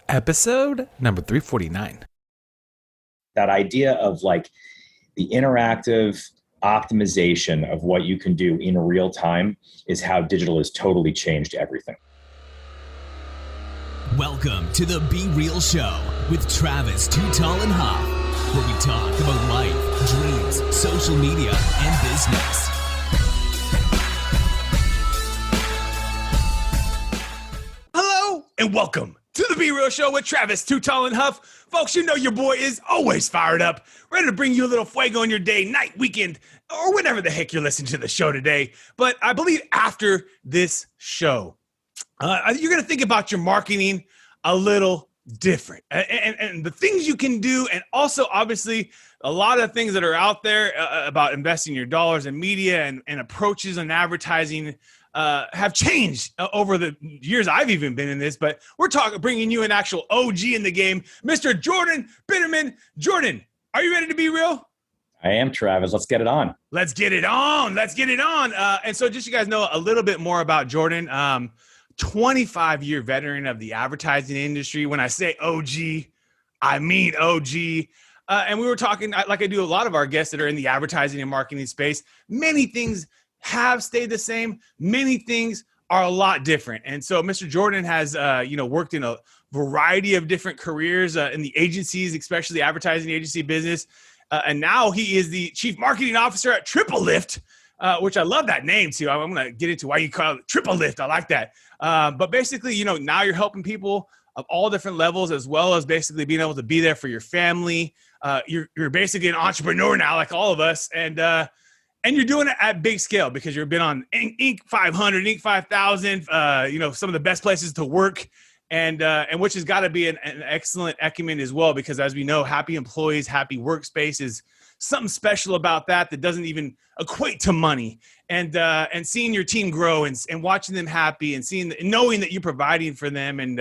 episode number 349. That idea of like the interactive optimization of what you can do in real time is how digital has totally changed everything. Welcome to the Be Real Show with Travis Too Tall and Huff, where we talk about life, dreams, social media, and business. Hello and welcome to the Be Real Show with Travis Too Tall and Huff. Folks, you know your boy is always fired up, ready to bring you a little fuego in your day, night, weekend, or whenever the heck you're listening to the show today. But I believe after this show, you're going to think about your marketing a little different and the things you can do. And also, obviously, a lot of things that are out there about investing your dollars in media and approaches on advertising have changed over the years I've even been in this. But we're bringing you an actual OG in the game, Mr. Jordan Bitterman. Jordan, are you ready to be real? I am, Travis. Let's get it on. Let's get it on. And so just so you guys know a little bit more about Jordan, 25-year veteran of the advertising industry. When I say OG, I mean OG. And we were talking, like I do a lot of our guests that are in the advertising and marketing space, many things have stayed the same. Many things are a lot different. And so Mr. Jordan has, worked in a variety of different careers in the agencies, especially the advertising agency business. And now he is the chief marketing officer at TripleLift, which I love that name too. I'm going to get into why you call it TripleLift. I like that. But basically, now you're helping people of all different levels, as well as basically being able to be there for your family. You're basically an entrepreneur now, like all of us. And you're doing it at big scale because you've been on Inc. 500, Inc. 5000, some of the best places to work, and which has got to be an excellent acumen as well, because as we know, happy employees, happy workspace is something special about that doesn't even equate to money. And seeing your team grow and watching them happy and knowing that you're providing for them.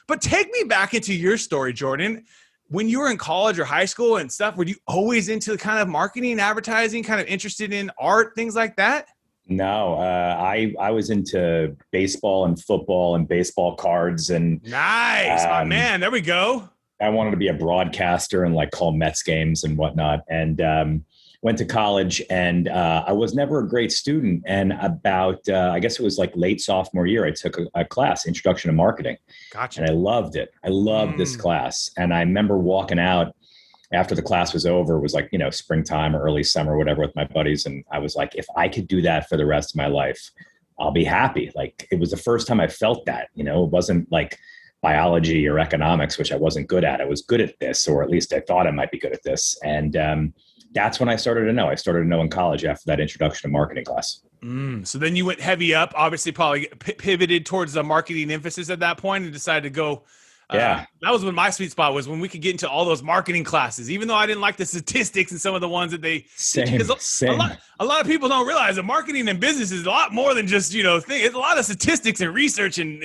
But take me back into your story, Jordan. When you were in college or high school and stuff, were you always into kind of marketing, advertising, kind of interested in art, things like that? No, I was into baseball and football and baseball cards. And nice, my man. There we go. I wanted to be a broadcaster and like call Mets games and whatnot. And went to college, and I was never a great student. And about, I guess it was like late sophomore year, I took a class, Introduction to Marketing. Gotcha. And I loved it. I loved this class. And I remember walking out after the class was over. It was like, springtime or early summer, whatever, with my buddies. And I was like, if I could do that for the rest of my life, I'll be happy. Like, it was the first time I felt that, it wasn't like biology or economics, which I wasn't good at. I was good at this, or at least I thought I might be good at this. And that's when I started to know. I started to know in college after that Introduction to Marketing class. So then you went heavy up, obviously probably pivoted towards the marketing emphasis at that point and decided to go. That was when my sweet spot was, when we could get into all those marketing classes, even though I didn't like the statistics and some of the ones that they same. A lot of people don't realize that marketing and business is a lot more than just, it's a lot of statistics and research and,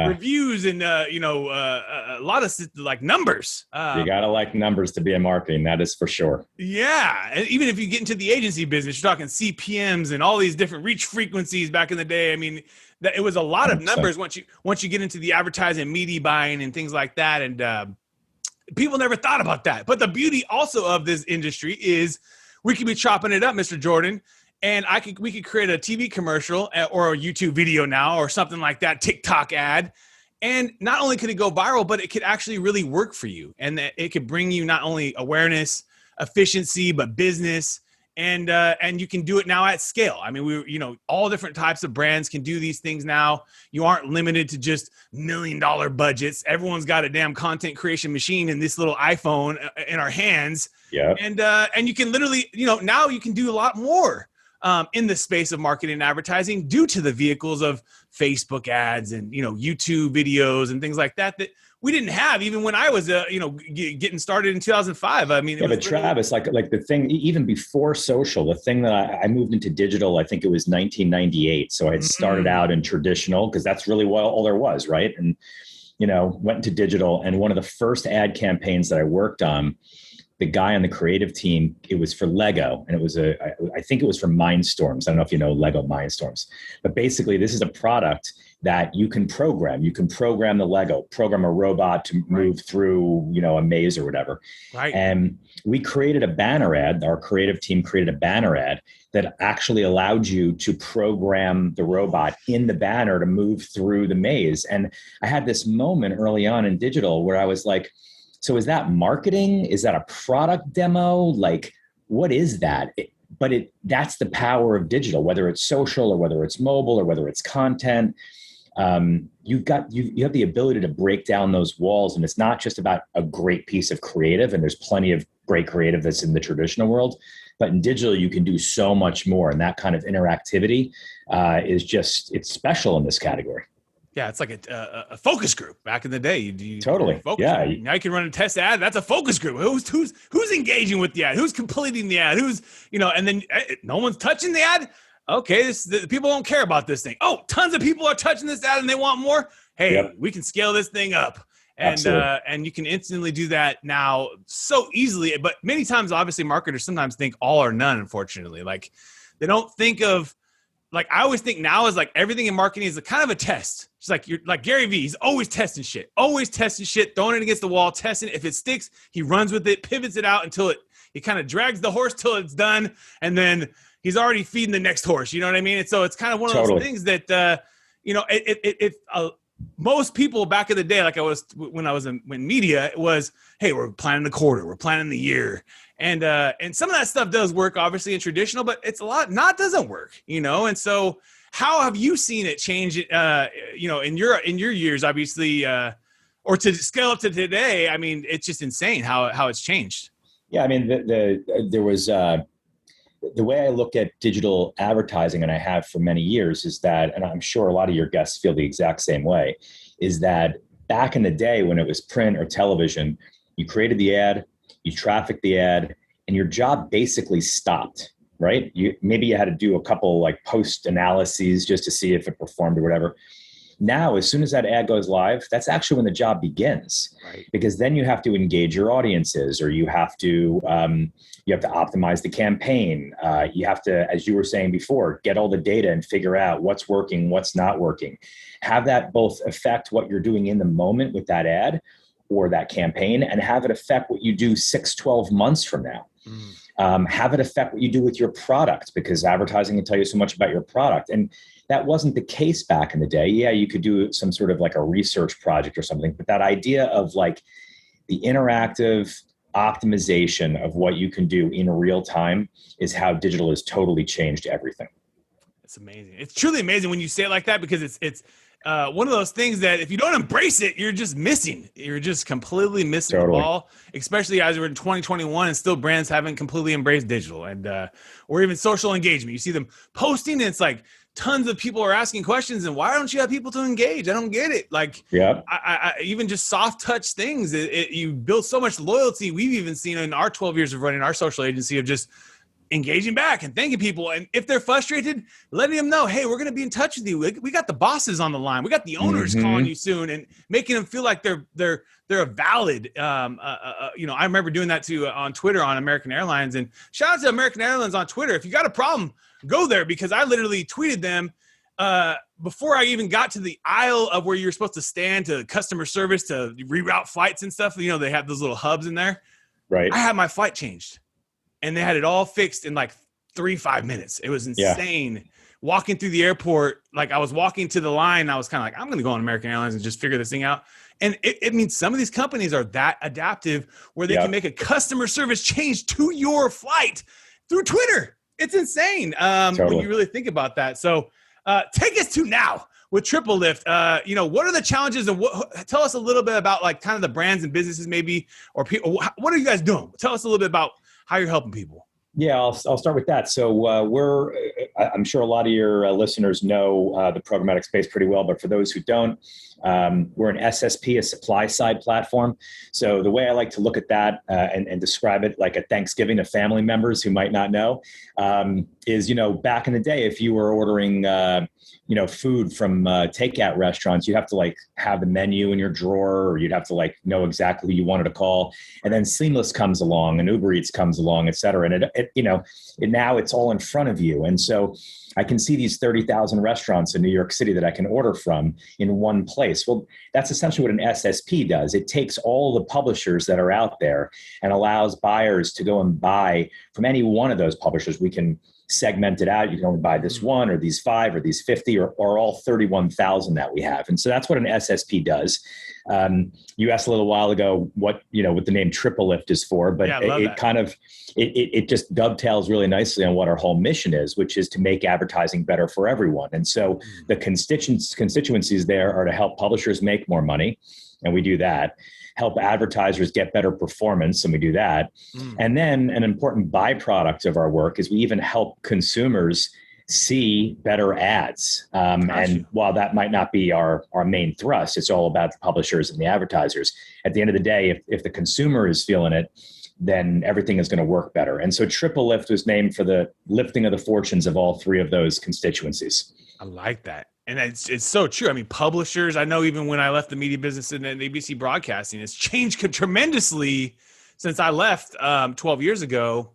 reviews and, a lot of like numbers. You got to like numbers to be in marketing. That is for sure. Yeah. And even if you get into the agency business, you're talking CPMs and all these different reach frequencies back in the day. I mean, it was a lot of numbers once you get into the advertising, media buying and things like that. And people never thought about that. But the beauty also of this industry is we could be chopping it up, Mr. Jordan, and we could create a TV commercial or a YouTube video now or something like that, TikTok ad. And not only could it go viral, but it could actually really work for you. And that it could bring you not only awareness, efficiency, but business. And you can do it now at scale. I mean, all different types of brands can do these things now. You aren't limited to just $1 million budgets. Everyone's got a damn content creation machine in this little iPhone in our hands. Yeah. And you can literally, now you can do a lot more in the space of marketing and advertising due to the vehicles of Facebook ads and, YouTube videos and things like that we didn't have even when I was, getting started in 2005. I mean, but Travis, like the thing, even before social, the thing that I moved into digital, I think it was 1998. So I had started out in traditional because that's really all there was. Right. And, went into digital. And one of the first ad campaigns that I worked on the guy on the creative team, it was for Lego, and I think it was for Mindstorms. I don't know if you know Lego Mindstorms, but basically this is a product that you can program. You can program the Lego, program a robot to move through, a maze or whatever. Right. And we created a banner ad. Our creative team created a banner ad that actually allowed you to program the robot in the banner to move through the maze. And I had this moment early on in digital where I was like, so is that marketing? Is that a product demo? Like, what is that? That's the power of digital, whether it's social or whether it's mobile or whether it's content. You have the ability to break down those walls, and it's not just about a great piece of creative, and there's plenty of great creative that's in the traditional world, but in digital you can do so much more, and that kind of interactivity it's special in this category. Yeah, it's like a focus group. Back in the day, you totally. Yeah. Group. Now you can run a test ad. That's a focus group. Who's engaging with the ad? Who's completing the ad? And then no one's touching the ad. Okay, people don't care about this thing. Oh, tons of people are touching this ad and they want more. Hey, we can scale this thing up, and you can instantly do that now so easily. But many times, obviously, marketers sometimes think all or none. Unfortunately, like they don't think of. Like I always think now is like everything in marketing is a kind of a test. It's like you're like Gary Vee. He's always testing shit, throwing it against the wall, testing it. If it sticks, he runs with it, pivots it out until he kind of drags the horse till it's done. And then he's already feeding the next horse. You know what I mean? And so it's kind of one of those things that, most people back in the day, like when I was in media, it was, hey, we're planning the quarter, we're planning the year. And some of that stuff does work, obviously, in traditional, but it's a lot not doesn't work, And so, how have you seen it change? In your years, obviously, or to scale up to today. I mean, it's just insane how it's changed. Yeah, I mean, there was the way I look at digital advertising, and I have for many years, is that, and I'm sure a lot of your guests feel the exact same way, is that back in the day when it was print or television, you created the ad, you trafficked the ad, and your job basically stopped, right? Maybe you had to do a couple like post analyses just to see if it performed or whatever. Now, as soon as that ad goes live, that's actually when the job begins, right? Because then you have to engage your audiences, or you have to optimize the campaign. You have to, as you were saying before, get all the data and figure out what's working, what's not working. Have that both affect what you're doing in the moment with that ad or that campaign, and have it affect what you do 6-12 months from now. Have it affect what you do with your product, because advertising can tell you so much about your product. And that wasn't the case back in the day. Yeah, you could do some sort of like a research project or something, but that idea of like the interactive optimization of what you can do in real time is how digital has totally changed everything. It's amazing. It's truly amazing when you say it like that, because it's one of those things that if you don't embrace it, you're just missing. You're just completely missing the ball, especially as we're in 2021 and still brands haven't completely embraced digital or even social engagement. You see them posting and it's like tons of people are asking questions, and why don't you have people to engage? I don't get it. Like, I even just soft touch things, you build so much loyalty. We've even seen in our 12 years of running our social agency of just engaging back and thanking people. And if they're frustrated, letting them know, hey, we're going to be in touch with you. We got the bosses on the line. We got the owners calling you soon, and making them feel like they're a valid, I remember doing that too on Twitter on American Airlines, and shout out to American Airlines on Twitter. If you got a problem, go there, because I literally tweeted them before I even got to the aisle of where you're supposed to stand to customer service to reroute flights and stuff. They have those little hubs in there. Right. I had my flight changed, and they had it all fixed in like 3-5 minutes. It was insane. Yeah. Walking through the airport, like I was walking to the line, I was kind of like, I'm going to go on American Airlines and just figure this thing out. And it means some of these companies are that adaptive where they can make a customer service change to your flight through Twitter. It's insane when you really think about that. So take us to now with TripleLift. What are the challenges, and tell us a little bit about like kind of the brands and businesses maybe, or people. What are you guys doing? Tell us a little bit about how you're helping people. Yeah, I'll start with that. So I'm sure a lot of your listeners know the programmatic space pretty well, but for those who don't, We're an SSP, a supply side platform. So the way I like to look at that and describe it like at Thanksgiving to family members who might not know is, back in the day, if you were ordering, food from takeout restaurants, you have to like have the menu in your drawer, or you'd have to like know exactly who you wanted to call. And then Seamless comes along and Uber Eats comes along, et cetera. And now it's all in front of you. And so I can see these 30,000 restaurants in New York City that I can order from in one place. Well, that's essentially what an SSP does. It takes all the publishers that are out there and allows buyers to go and buy from any one of those publishers. We can segment it out. You can only buy this one or these 5 or these 50 or all 31,000 that we have. And so that's what an SSP does. You asked a little while ago what the name TripleLift is for, but it just dovetails really nicely on what our whole mission is, which is to make advertising better for everyone. And so the constituencies there are to help publishers make more money, and we do that. Help advertisers get better performance, and we do that. And then an important byproduct of our work is we even help consumers see better ads. And while that might not be our main thrust, it's all about the publishers and the advertisers. At the end of the day, if the consumer is feeling it, then everything is going to work better. And so TripleLift was named for the lifting of the fortunes of all 3 of those constituencies. I like that. And it's so true. I mean, publishers, I know even when I left the media business and ABC broadcasting, it's changed tremendously since I left 12 years ago.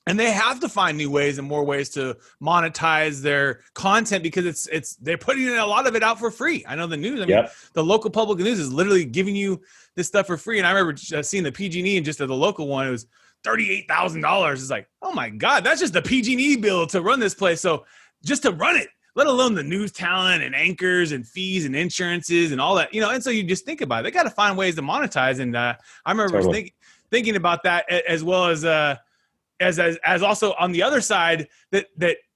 And they have to find new ways and more ways to monetize their content because they're putting a lot of it out for free. I know the news. I mean, the local public news is literally giving you this stuff for free. And I remember seeing the PG&E and just the local one, it was $38,000. It's like, oh my God, that's just the PG&E bill to run this place. So just to run it, let alone the news talent and anchors and fees and insurances and all that, and so you just think about it. They got to find ways to monetize. And I remember thinking about that as well as also on the other side that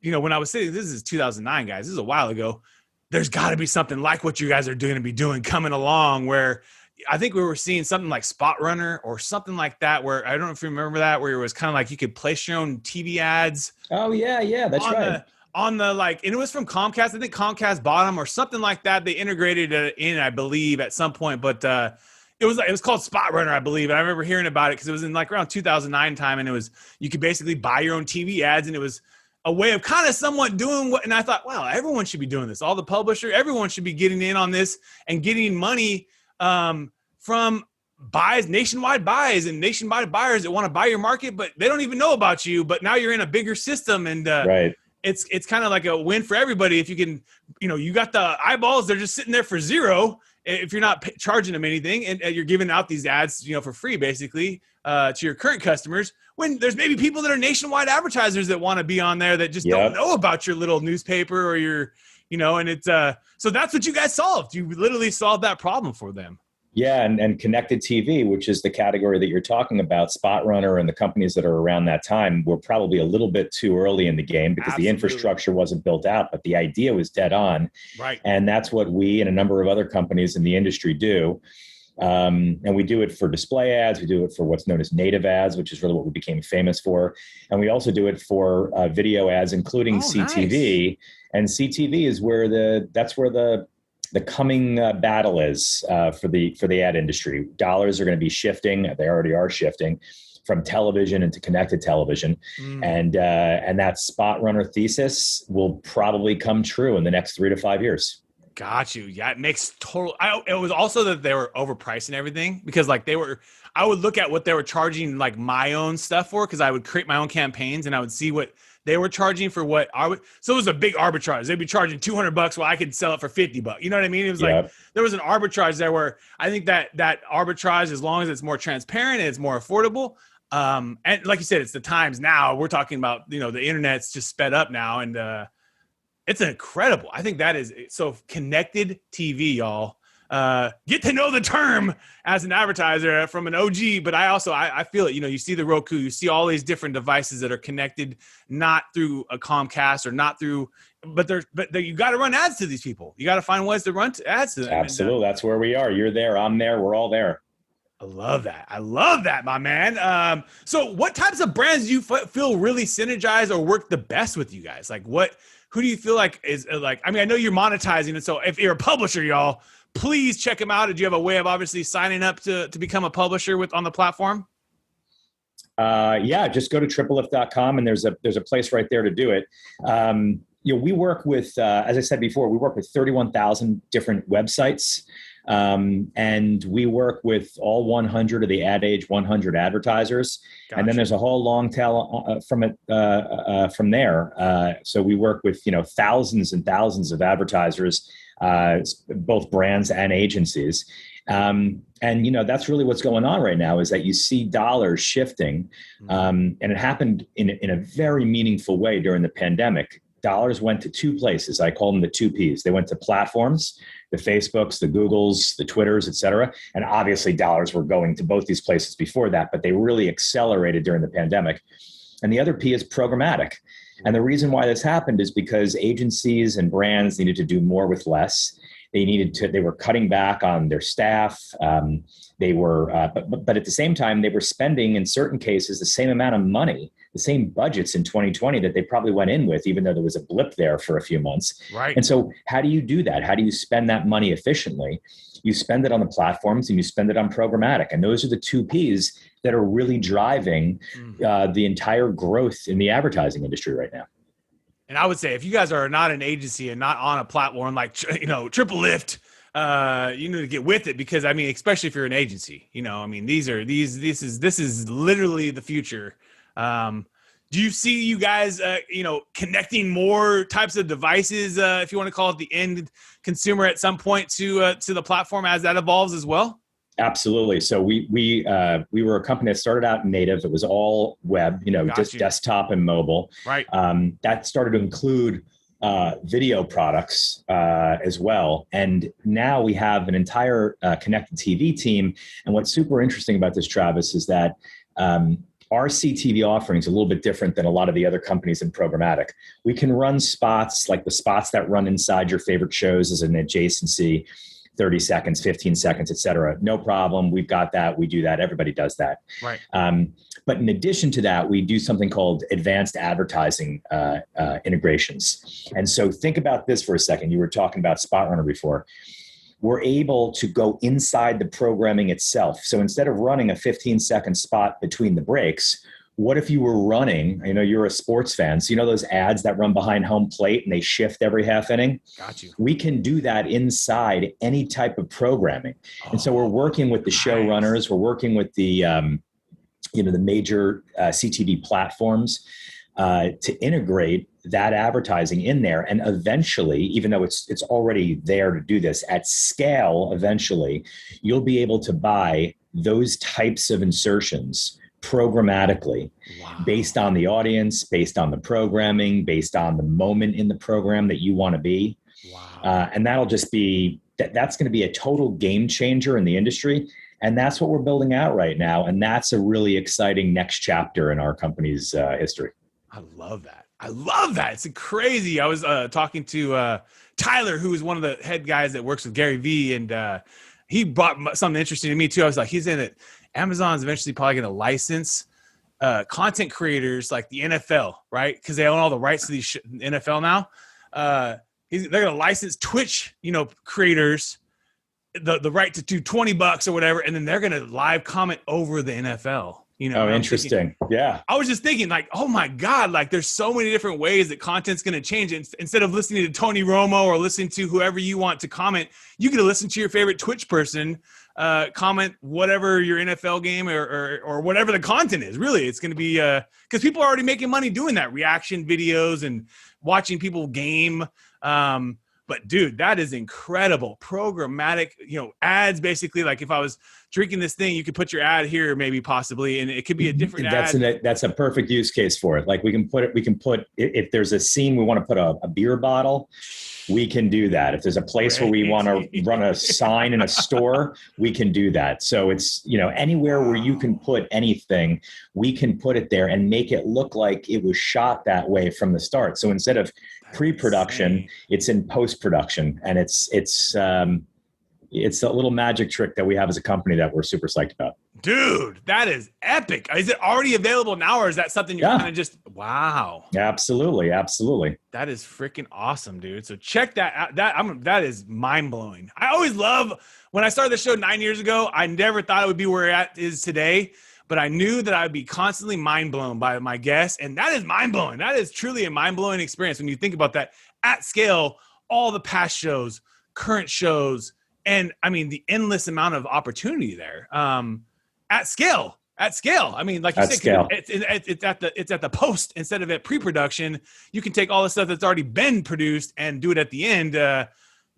when I was sitting, this is 2009, guys, this is a while ago. There's got to be something like what you guys are going to be doing coming along where I think we were seeing something like Spot Runner or something like that, where I don't know if you remember that, where it was kind of like you could place your own TV ads. Oh yeah. That's right. And it was from Comcast. I think Comcast bought them or something like that. They integrated it in, I believe, at some point. But it was called Spot Runner, I believe. And I remember hearing about it because it was in around 2009 time, and you could basically buy your own TV ads, and it was a way of kind of somewhat doing what. And I thought, wow, everyone should be doing this. All the publisher, everyone should be getting in on this and getting money from nationwide buys and nationwide buyers that want to buy your market, but they don't even know about you. But now you're in a bigger system, and right. It's kind of like a win for everybody. If you can, you got the eyeballs, they're just sitting there for zero. If you're not charging them anything and you're giving out these ads, for free, basically, to your current customers, when there's maybe people that are nationwide advertisers that want to be on there that just don't know about your little newspaper or your, and it's, so that's what you guys solved. You literally solved that problem for them. Yeah, and connected TV, which is the category that you're talking about, Spot Runner and the companies that are around that time were probably a little bit too early in the game because the infrastructure wasn't built out, but the idea was dead on. Right. And that's what we and a number of other companies in the industry do. And we do it for display ads. We do it for what's known as native ads, which is really what we became famous for. And we also do it for video ads, including CTV. Nice. And CTV is where the coming battle is for the ad industry. Dollars are going to be shifting. They already are shifting from television into connected television. And that Spot Runner thesis will probably come true in the next 3 to 5 years. Got you. Yeah, it makes total. It was also that they were overpricing everything because I would look at what they were charging my own stuff for because I would create my own campaigns and I would see what they were charging for so it was a big arbitrage. They'd be charging $200 while I could sell it for $50. You know what I mean? It was there was an arbitrage there where I think that arbitrage, as long as it's more transparent and it's more affordable. And like you said, it's the times now. We're talking about, the internet's just sped up now, and it's incredible. I think that is so connected TV, y'all. Get to know the term as an advertiser from an OG, but I feel it. You see the Roku, you see all these different devices that are connected, not through a Comcast or not through, but you got to run ads to these people. You got to find ways to run ads to them. Absolutely, that's where we are. You're there, I'm there, we're all there. I love that, my man. So, what types of brands do you feel really synergize or work the best with you guys? Who do you feel like is I know you're monetizing it. So if you're a publisher, y'all, please check them out. Did you have a way of obviously signing up to become a publisher on the platform? Yeah, just go to TripleLift.com and there's a place right there to do it. We work with, as I said before, we work with 31,000 different websites. And we work with all 100 of the Ad Age 100 advertisers. Gotcha. And then there's a whole long tail from there. So we work with, thousands and thousands of advertisers, both brands and agencies. And that's really what's going on right now, is that you see dollars shifting. And it happened in a very meaningful way during the pandemic. Dollars went to two places. I call them the two Ps. They went to platforms, the Facebooks, the Googles, the Twitters, et cetera. And obviously dollars were going to both these places before that, but they really accelerated during the pandemic. And the other P is programmatic. And the reason why this happened is because agencies and brands needed to do more with less. They were cutting back on their staff. But at the same time, they were spending, in certain cases, the same amount of money, the same budgets in 2020 that they probably went in with, even though there was a blip there for a few months. Right. And so how do you do that? How do you spend that money efficiently? You spend it on the platforms and you spend it on programmatic. And those are the two Ps that are really driving the entire growth in the advertising industry right now. And I would say, if you guys are not an agency and not on a platform like, TripleLift, you need to get with it, because especially if you're an agency, this is literally the future. Do you see you guys, connecting more types of devices, if you want to call it the end consumer, at some point to the platform as that evolves as well? Absolutely. So we were a company that started out native. It was all web, just desktop and mobile. Right. That started to include video products as well. And now we have an entire connected TV team. And what's super interesting about this, Travis, is that our CTV offering is a little bit different than a lot of the other companies in programmatic. We can run spots like the spots that run inside your favorite shows as an adjacency, 30 seconds, 15 seconds, et cetera. No problem. We've got that. We do that. Everybody does that. Right. But in addition to that, we do something called advanced advertising integrations. And so think about this for a second. You were talking about SpotRunner before. We're able to go inside the programming itself. So instead of running a 15-second spot between the breaks, what if you were running, you're a sports fan, so those ads that run behind home plate and they shift every half inning? Got you. We can do that inside any type of programming. And so we're working with the showrunners, we're working with the major CTV platforms to integrate that advertising in there. And eventually, even though it's already there to do this at scale, eventually you'll be able to buy those types of insertions programmatically. Wow. Based on the audience, based on the programming, based on the moment in the program that you want to be. Wow. And that'll just be, that's going to be a total game changer in the industry. And that's what we're building out right now. And that's a really exciting next chapter in our company's history. I love that. It's crazy. I was talking to Tyler, who is one of the head guys that works with Gary Vee. And he brought something interesting to me too. I was like, he's in it. Amazon's eventually probably going to license content creators like the NFL, right? Because they own all the rights to these NFL now. They're going to license Twitch, creators the right to do $20 or whatever, and then they're going to live comment over the NFL. Interesting. Yeah. I was just thinking, like, oh my God, like there's so many different ways that content's going to change. Instead of listening to Tony Romo or listening to whoever you want to comment, you get to listen to your favorite Twitch person comment whatever your NFL game or whatever the content is. Really, it's going to be because people are already making money doing that, reaction videos and watching people game. But dude, that is incredible. Programmatic, ads, basically, like if I was drinking this thing, you could put your ad here, maybe possibly, and it could be a different ad. That's a perfect use case for it. Like we can put, if there's a scene, we want to put a beer bottle, we can do that. If there's a place where we want to run a sign in a store, we can do that. So it's, anywhere where you can put anything, we can put it there and make it look like it was shot that way from the start. So instead of pre-production, it's in post-production, and it's a little magic trick that we have as a company that we're super psyched about. Dude, that is epic. Is it already available now, or is that something you're kind of just, wow. Absolutely. Absolutely. That is freaking awesome, dude. So check that out. That is mind-blowing. I always love when I started the show 9 years ago, I never thought it would be where it is today, but I knew that I would be constantly mind-blown by my guests, and that is mind-blowing. That is truly a mind-blowing experience when you think about that at scale, all the past shows, current shows, and I mean the endless amount of opportunity there. At scale. I mean, like you said, it's at the post instead of at pre-production. You can take all the stuff that's already been produced and do it at the end.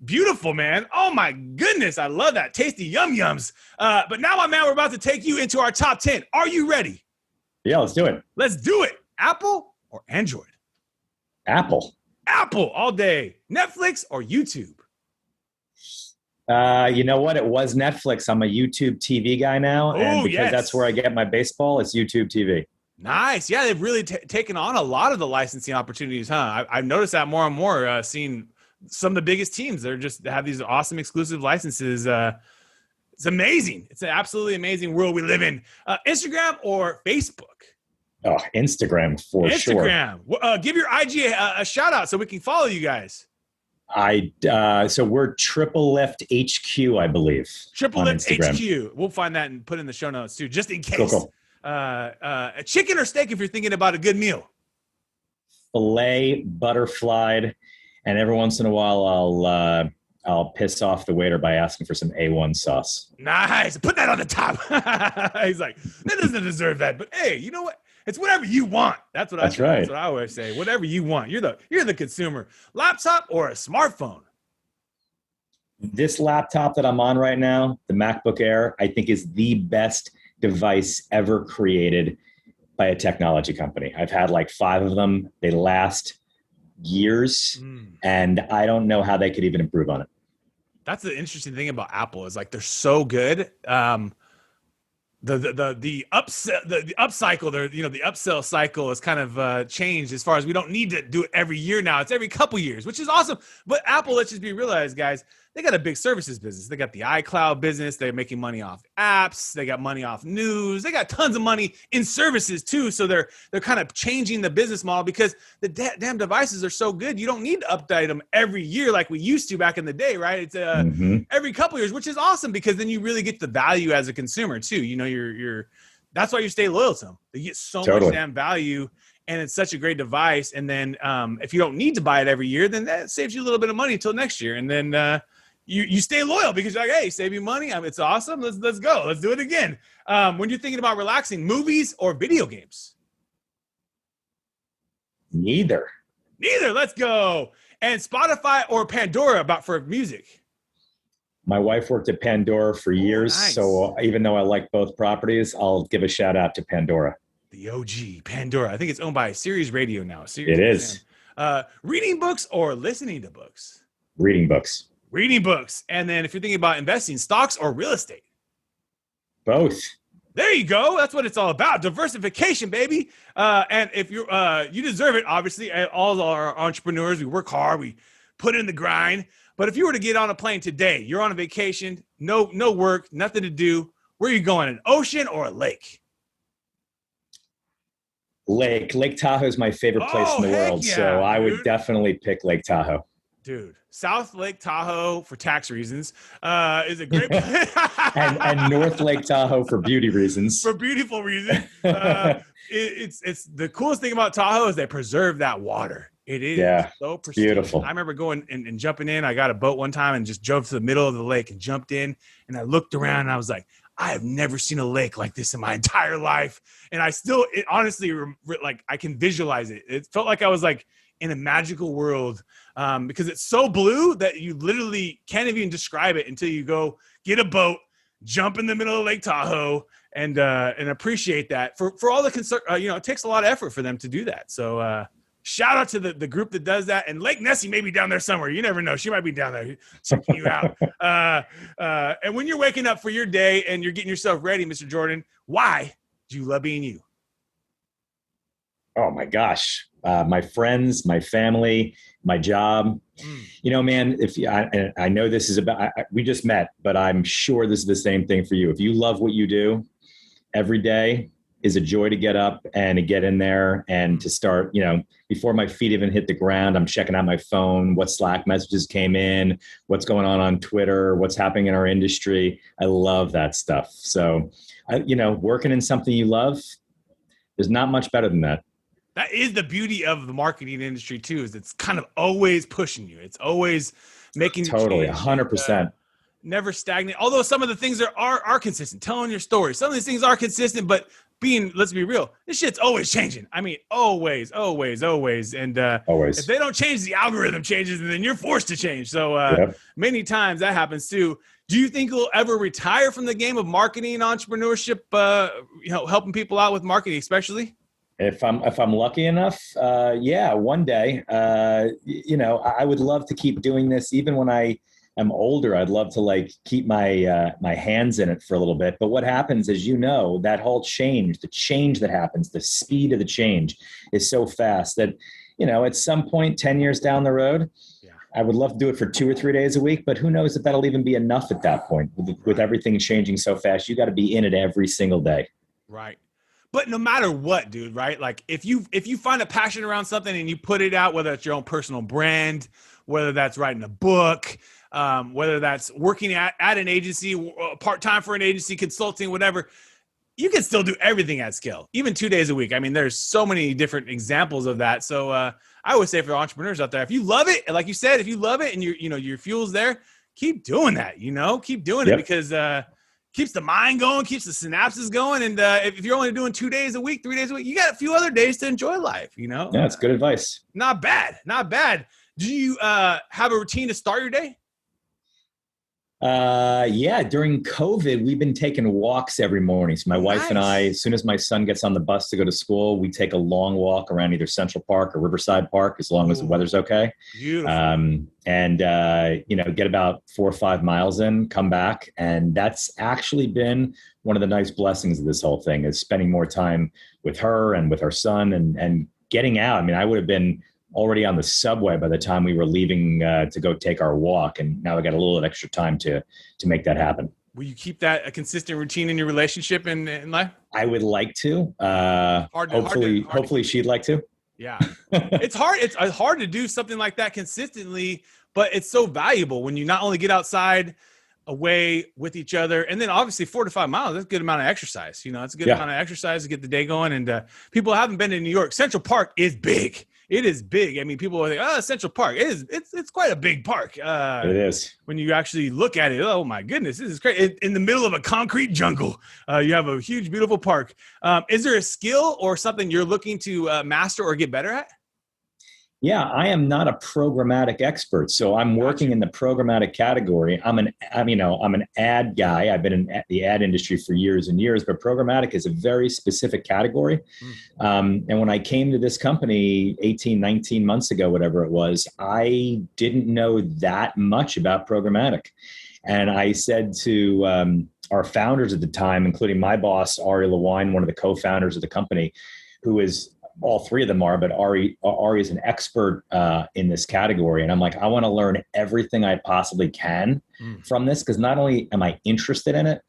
Beautiful, man. Oh my goodness. I love that. Tasty yum yums. But now, my man, we're about to take you into our top 10. Are you ready? Yeah, let's do it. Let's do it. Apple or Android? Apple. Apple all day. Netflix or YouTube? You know what? It was Netflix. I'm a YouTube TV guy now. And because that's where I get my baseball, it's YouTube TV. Nice. Yeah, they've really taken on a lot of the licensing opportunities, huh? I've noticed that more and more, seeing some of the biggest teams. They have these awesome exclusive licenses. It's amazing. It's an absolutely amazing world we live in. Instagram or Facebook? Oh, Instagram for sure. Instagram. Give your IG a shout out so we can follow you guys. So we're TripleLift HQ, I believe. TripleLift HQ. We'll find that and put in the show notes too, just in case. Cool. A chicken or steak if you're thinking about a good meal. Filet, butterflied, and every once in a while I'll piss off the waiter by asking for some A1 sauce. Nice. Put that on the top. He's like, that doesn't deserve that. But hey, you know what? It's whatever you want. That's what I always say. Whatever you want. You're the consumer. Laptop or a smartphone? This laptop that I'm on right now, the MacBook Air, I think is the best device ever created by a technology company. I've had like 5 of them. They last years, and I don't know how they could even improve on it. That's the interesting thing about Apple is like they're so good. The upcycle there, the upsell cycle is kind of changed as far as we don't need to do it every year now. It's every couple years, which is awesome. But Apple, let's just be realized, guys, they got a big services business. They got the iCloud business. They're making money off apps. They got money off news. They got tons of money in services too. So they're kind of changing the business model because the damn devices are so good. You don't need to update them every year like we used to back in the day, right? It's every couple years, which is awesome because then you really get the value as a consumer too. You're that's why you stay loyal to them. They get so much damn value. And it's such a great device. And then if you don't need to buy it every year, then that saves you a little bit of money until next year. And then you stay loyal because you're like, hey, save you money. It's awesome. Let's go. Let's do it again. When you're thinking about relaxing, movies or video games? Neither. Let's go. And Spotify or Pandora for music? My wife worked at Pandora for years. Nice. So even though I like both properties, I'll give a shout out to Pandora. The OG, Pandora. I think it's owned by Sirius Radio now. It is. Reading books or listening to books? Reading books. And then if you're thinking about investing, stocks or real estate? Both. There you go. That's what it's all about. Diversification, baby. And if you deserve it, obviously. All our entrepreneurs, we work hard. We put in the grind. But if you were to get on a plane today, you're on a vacation, no work, nothing to do. Where are you going? An ocean or a lake? Lake Tahoe is my favorite place in the world. Yeah, so I would definitely pick Lake Tahoe. Dude, South Lake Tahoe for tax reasons is a great place. and North Lake Tahoe for beauty reasons. For beautiful reasons. It's the coolest thing about Tahoe is they preserve that water. It is so pristine. Beautiful. I remember going and jumping in. I got a boat one time and just drove to the middle of the lake and jumped in. And I looked around and I was like, I have never seen a lake like this in my entire life. And honestly, like I can visualize it. It felt like I was like in a magical world because it's so blue that you literally can't even describe it until you go get a boat, jump in the middle of Lake Tahoe and appreciate that for all the concern. It takes a lot of effort for them to do that. So shout out to the group that does that. And Lake Nessie may be down there somewhere. You never know. She might be down there checking you out. And when you're waking up for your day and you're getting yourself ready, Mr. Jordan, why do you love being you? Oh my gosh. my friends, my family, my job. You know, man, I know this is we just met, but I'm sure this is the same thing for you. If you love what you do, every day is a joy to get up and to get in there and to start, you know, before my feet even hit the ground, I'm checking out my phone, what Slack messages came in, what's going on Twitter, what's happening in our industry. I love that stuff. So, you know, working in something you love, there's not much better than that. That is the beauty of the marketing industry too, is it's kind of always pushing you. It's always making you totally change. 100%. Never stagnant. Although some of the things are consistent, telling your story. Some of these things are consistent, but let's be real, this shit's always changing. I mean, always. And Always. If they don't change, the algorithm changes, and then you're forced to change. So many times that happens too. Do you think you'll ever retire from the game of marketing, entrepreneurship, helping people out with marketing, especially? If I'm lucky enough, yeah, one day, you know, I would love to keep doing this even when I am older. I'd love to like keep my hands in it for a little bit. But what happens is, you know, that whole change, the change that happens, the speed of the change is so fast that, you know, at some point, 10 years down the road, I would love to do it for 2 or 3 days a week, but who knows if that'll even be enough at that point. With everything changing so fast, you got to be in it every single day. Right. But no matter what, dude, right? Like if you find a passion around something and you put it out, whether it's your own personal brand, whether that's writing a book, whether that's working at an agency, part-time for an agency, consulting, whatever, you can still do everything at scale, even 2 days a week. I mean, there's so many different examples of that. So I always say for entrepreneurs out there, if you love it, like you said, if you love it and your fuel's there, keep doing that, keep doing it because keeps the mind going, keeps the synapses going. And if you're only doing 2 days a week, 3 days a week, you got a few other days to enjoy life, Yeah, that's good advice. Not bad. Do you have a routine to start your day? Yeah, during COVID, we've been taking walks every morning. So my wife and I, as soon as my son gets on the bus to go to school, we take a long walk around either Central Park or Riverside Park, as long as the weather's okay. Beautiful. And get about 4 or 5 miles in, come back. And that's actually been one of the nice blessings of this whole thing, is spending more time with her and with our son and getting out. I mean, I would have been already on the subway by the time we were leaving to go take our walk. And now I got a little extra time to make that happen. Will you keep that a consistent routine in your relationship and in life? I would like to. Hopefully she'd like to. Yeah. It's hard. It's hard to do something like that consistently, but it's so valuable when you not only get outside away with each other, and then obviously 4 to 5 miles, that's a good amount of exercise. It's a good amount of exercise to get the day going. And people haven't been to New York. Central Park is big. It is big. I mean, people are like, Central Park. It's quite a big park. It is. When you actually look at it, oh my goodness, this is great. In the middle of a concrete jungle, you have a huge, beautiful park. Is there a skill or something you're looking to master or get better at? Yeah, I am not a programmatic expert, so I'm working in the programmatic category. I'm an ad guy. I've been in the ad industry for years and years, but programmatic is a very specific category. And when I came to this company 18, 19 months ago, whatever it was, I didn't know that much about programmatic. And I said to our founders at the time, including my boss, Ari Lewine, one of the co-founders of the company, who is all three of them are, but Ari is an expert in this category. And I'm like, I want to learn everything I possibly can from this, because not only am I interested in it,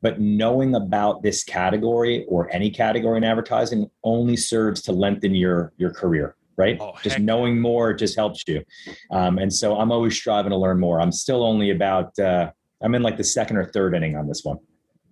but knowing about this category or any category in advertising only serves to lengthen your career, right? Just knowing more just helps you. And so I'm always striving to learn more. I'm still only about, I'm in like the second or third inning on this one.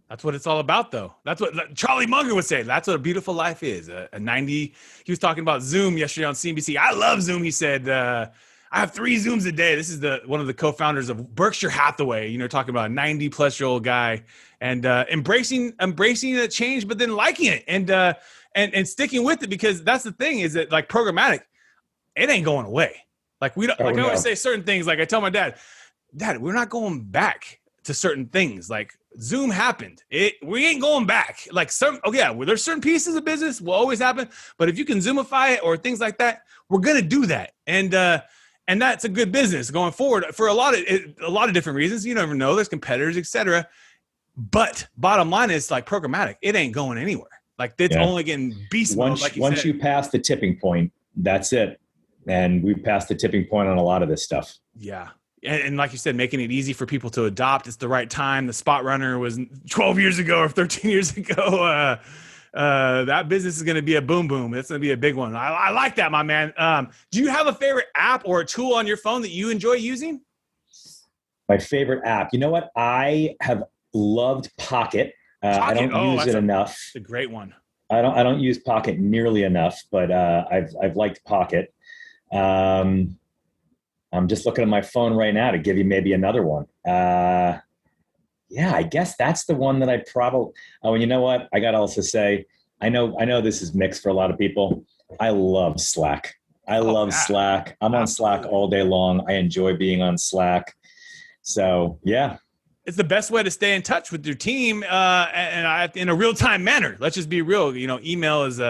That's what it's all about, though. That's what Charlie Munger would say. That's what a beautiful life is. A 90. He was talking about Zoom yesterday on CNBC. I love Zoom. He said, I have 3 Zooms a day. This is one of the co-founders of Berkshire Hathaway, talking about a 90-plus-year-old guy and embracing a change, but then liking it and sticking with it, because that's the thing, is that like programmatic, it ain't going away. Like we don't, I always say certain things. Like I tell my dad, we're not going back to certain things. Like Zoom happened. We ain't going back. Like there's certain pieces of business will always happen, but if you can Zoomify it or things like that, we're gonna do that. And that's a good business going forward for a lot of different reasons. You never know. There's competitors, etc. But bottom line is, like, programmatic, it ain't going anywhere. Like it's only getting beast mode. Once you pass the tipping point, that's it. And we've passed the tipping point on a lot of this stuff. Yeah. And like you said, making it easy for people to adopt. It's the right time. The Spot Runner was 12 years ago or 13 years ago. That business is going to be a boom. It's going to be a big one. I like that, my man. Do you have a favorite app or a tool on your phone that you enjoy using? My favorite app. You know what? I have loved Pocket. I don't use it enough. It's a great one. I don't use Pocket nearly enough, but I've liked Pocket. I'm just looking at my phone right now to give you maybe another one. Yeah, I guess that's the one that I probably. Oh, and you know what? I got to also say, I know this is mixed for a lot of people. I love Slack. I love Slack. I'm on Slack all day long. I enjoy being on Slack. So yeah. It's the best way to stay in touch with your team and in a real-time manner. Let's just be real. Email is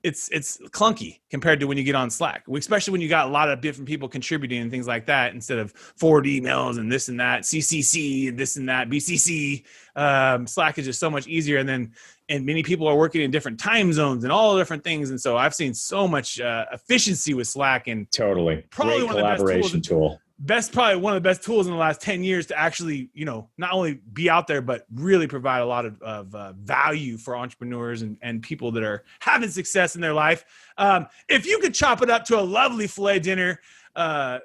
it's clunky compared to when you get on Slack, especially when you got a lot of different people contributing and things like that, instead of forward emails and this and that, CCC and this and that, BCC. Slack is just so much easier. And many people are working in different time zones and all different things. And so I've seen so much efficiency with Slack, and totally probably great collaboration tool. Probably one of the best tools in the last 10 years to actually, not only be out there, but really provide a lot of value for entrepreneurs and people that are having success in their life. If you could chop it up to a lovely filet dinner,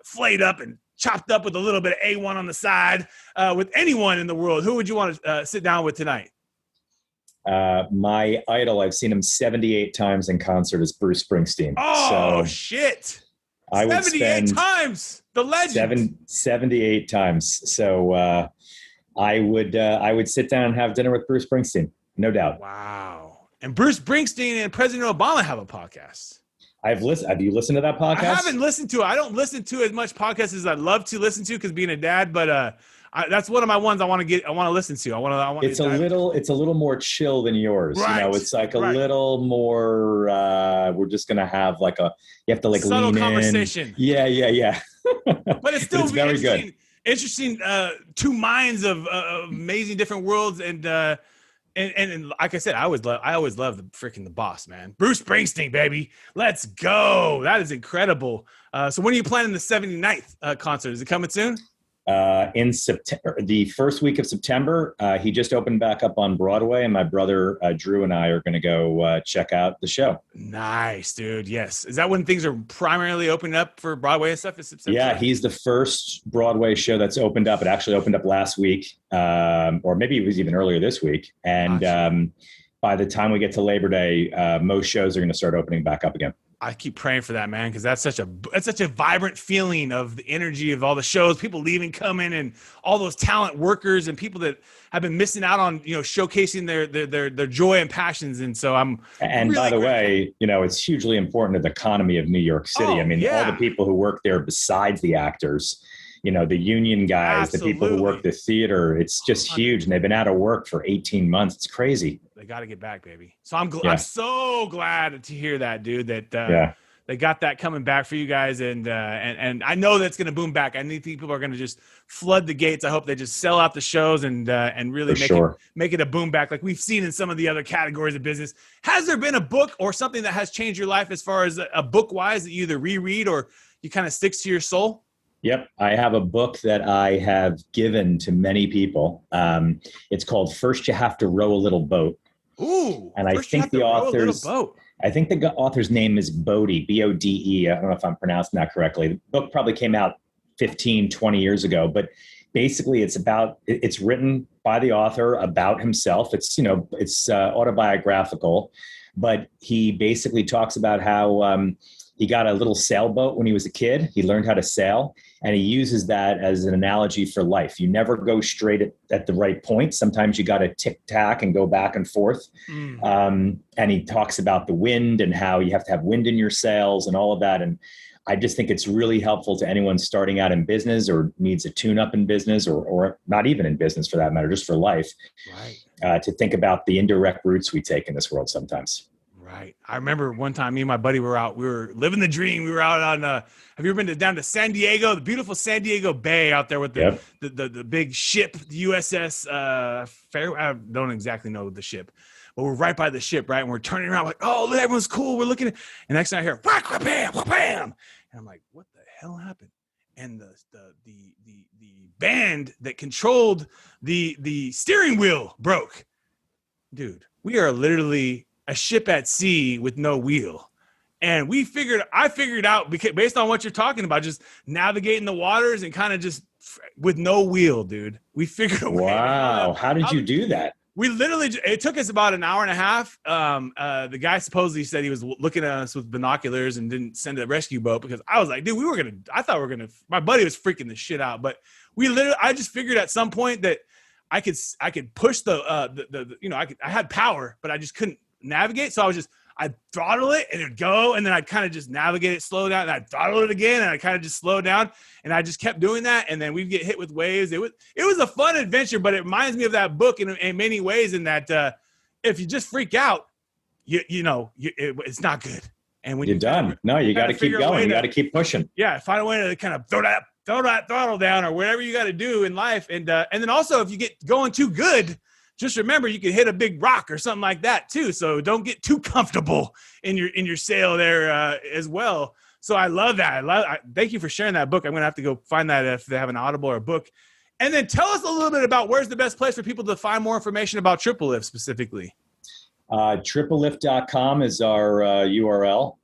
flayed up and chopped up with a little bit of A1 on the side, with anyone in the world, who would you want to sit down with tonight? My idol, I've seen him 78 times in concert, is Bruce Springsteen. Oh, shit. I would 78 times. The legend. 78 times. So I would sit down and have dinner with Bruce Springsteen, no doubt. Wow. And Bruce Springsteen and President Obama have a podcast. Have you listened to that podcast? I haven't listened to it. I don't listen to as much podcasts as I'd love to listen to, because being a dad, but that's one of my ones I want to listen to. It's a little more chill than yours. Right. It's like a little more, we're just going to have you have to subtle lean conversation. In. Yeah. But it's still very good. Interesting, two minds of amazing different worlds. And like I said, I always love the boss, man. Bruce Springsteen, baby. Let's go. That is incredible. So when are you planning the 79th concert? Is it coming soon? In September, the first week of September. He just opened back up on Broadway, and my brother Drew and I are going to go check out the show. Nice, dude. Yes. Is that when things are primarily opening up for Broadway and stuff? Is September? Yeah, he's the first Broadway show that's opened up. It actually opened up last week, or maybe it was even earlier this week. And by the time we get to Labor Day, most shows are going to start opening back up again. I keep praying for that, man, because that's such a vibrant feeling of the energy of all the shows, people leaving, coming, and all those talent workers and people that have been missing out on, showcasing their joy and passions. And so I'm really by the way, it's hugely important to the economy of New York City. All the people who work there besides the actors, the union guys, Absolutely. The people who work the theater, it's just huge. And they've been out of work for 18 months. It's crazy. They got to get back, baby. So I'm so glad to hear that, dude, that they got that coming back for you guys. And I know that's going to boom back. I think people are going to just flood the gates. I hope they just sell out the shows and really make it a boom back, like we've seen in some of the other categories of business. Has there been a book or something that has changed your life as far as a book wise that you either reread or you kind of sticks to your soul? Yep. I have a book that I have given to many people. It's called First You Have to Row a Little Boat. Ooh. And I think the author's name is Bodie, Bode. I don't know if I'm pronouncing that correctly. The book probably came out 15, 20 years ago, but basically it's written by the author about himself. It's autobiographical, but he basically talks about how, he got a little sailboat when he was a kid. He learned how to sail, and he uses that as an analogy for life. You never go straight at the right point. Sometimes you got to tic-tac and go back and forth. And he talks about the wind and how you have to have wind in your sails and all of that. And I just think it's really helpful to anyone starting out in business or needs a tune-up in business or not even in business for that matter, just for life, to think about the indirect routes we take in this world sometimes. Right. I remember one time me and my buddy were out. We were living the dream. We were out on. Have you ever been down to San Diego, the beautiful San Diego Bay out there with the big ship, the USS Fair? I don't exactly know the ship, but we're right by the ship, right? And we're turning around like, oh, everyone's cool. We're looking at, and next thing I hear, whack, whack, bam, whack, bam, and I'm like, what the hell happened? And the band that controlled the steering wheel broke. Dude, we are literally a ship at sea with no wheel. And I figured out, because based on what you're talking about, just navigating the waters and kind of just with no wheel, dude. We figured a way. Wow. How did you do that? We literally, it took us about an hour and a half. The guy supposedly said he was looking at us with binoculars and didn't send a rescue boat, because I was like, dude, I thought we were going to, my buddy was freaking the shit out. But I just figured at some point that I could push I had power, but I just couldn't navigate. So I'd throttle it and it'd go, and then I'd kind of just navigate it, slow down, and I'd throttle it again, and I kind of just slow down, and I just kept doing that. And then we'd get hit with waves. It was a fun adventure, but it reminds me of that book in many ways, in that if you just freak out, it's not good. And when you're done, you got to keep going. You got to keep pushing. Yeah, find a way to kind of throw that throttle down, or whatever you got to do in life. And then also, if you get going too good, just remember you can hit a big rock or something like that too. So don't get too comfortable in your sail there as well. So I love that. Thank you for sharing that book. I'm going to have to go find that if they have an Audible or a book. And then tell us a little bit about where's the best place for people to find more information about TripleLift specifically. TripleLift.com is our URL.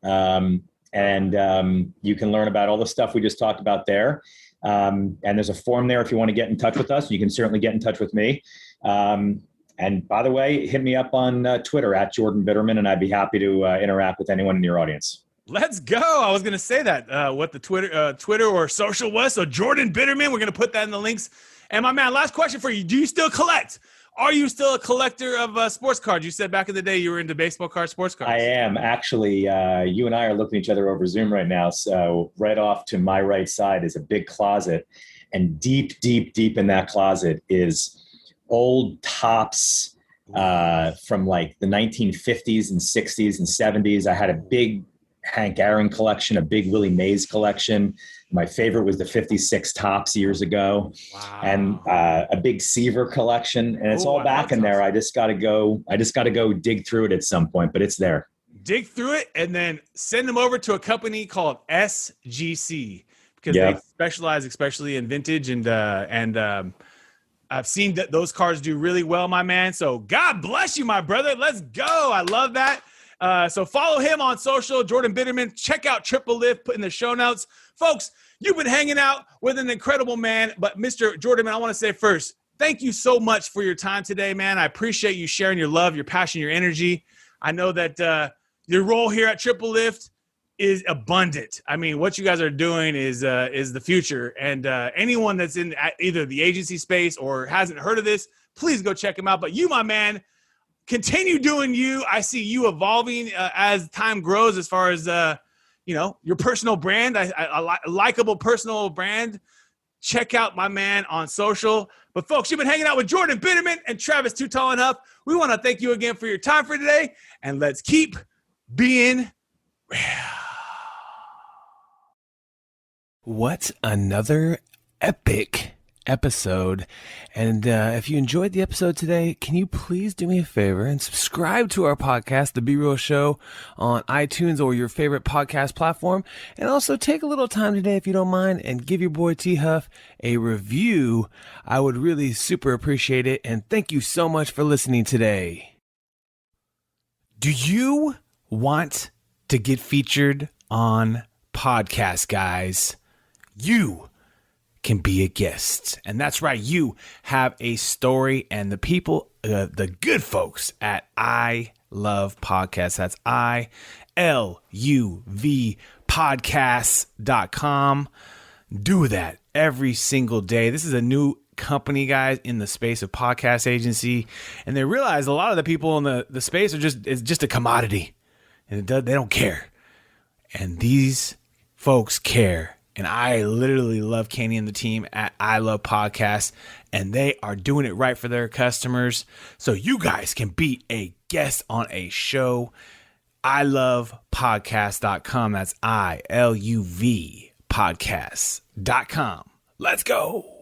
And you can learn about all the stuff we just talked about there. And there's a form there if you want to get in touch with us. You can certainly get in touch with me. And by the way, hit me up on Twitter at Jordan Bitterman, and I'd be happy to interact with anyone in your audience. Let's go. I was going to say that, what the Twitter or social was. So Jordan Bitterman, we're going to put that in the links. And my man, last question for you. Do you still collect? Are you still a collector of sports cards? You said back in the day you were into baseball cards, sports cards. I am. Actually, you and I are looking at each other over Zoom right now. So right off to my right side is a big closet. And deep, deep, deep in that closet is old tops from like the 1950s and 60s and 70s. I had a big Hank Aaron collection, a big Willie Mays collection. My favorite was the 56 tops years ago. Wow. And a big Seaver collection. And it's all back in there. I just got to go dig through it at some point, but it's there. Dig through it and then send them over to a company called SGC, because they specialize especially in vintage and I've seen that those cards do really well, my man. So God bless you, my brother. Let's go. I love that. So follow him on social, Jordan Bitterman. Check out TripleLift, put in the show notes. Folks, you've been hanging out with an incredible man. But Mr. Jordan, I want to say first, thank you so much for your time today, man. I appreciate you sharing your love, your passion, your energy. I know that your role here at TripleLift is abundant. I mean, what you guys are doing is the future. And anyone that's in either the agency space or hasn't heard of this, please go check him out. But you, my man, continue doing you. I see you evolving as time grows, as far as your personal brand, a likable personal brand. Check out my man on social. But folks, you've been hanging out with Jordan Bitterman and Travis Too Tall and Huff. We want to thank you again for your time for today, and let's keep being real. What another epic episode. And if you enjoyed the episode today, can you please do me a favor and subscribe to our podcast, The Be Real Show, on iTunes or your favorite podcast platform. And also take a little time today, if you don't mind, and give your boy T Huff a review. I would really super appreciate it. And thank you so much for listening today. Do you want to get featured on podcasts, guys? You can be a guest. And that's right. You have a story, and the people, the good folks at I Love Podcasts. That's ILUV podcasts.com. Do that every single day. This is a new company, guys, in the space of podcast agency. And they realize a lot of the people in the space it's just a commodity, and they don't care. And these folks care. And I literally love Kenny and the team at I Love Podcasts, and they are doing it right for their customers. So you guys can be a guest on a show iluvepodcast.com. That's ILUV podcast.com. Let's go.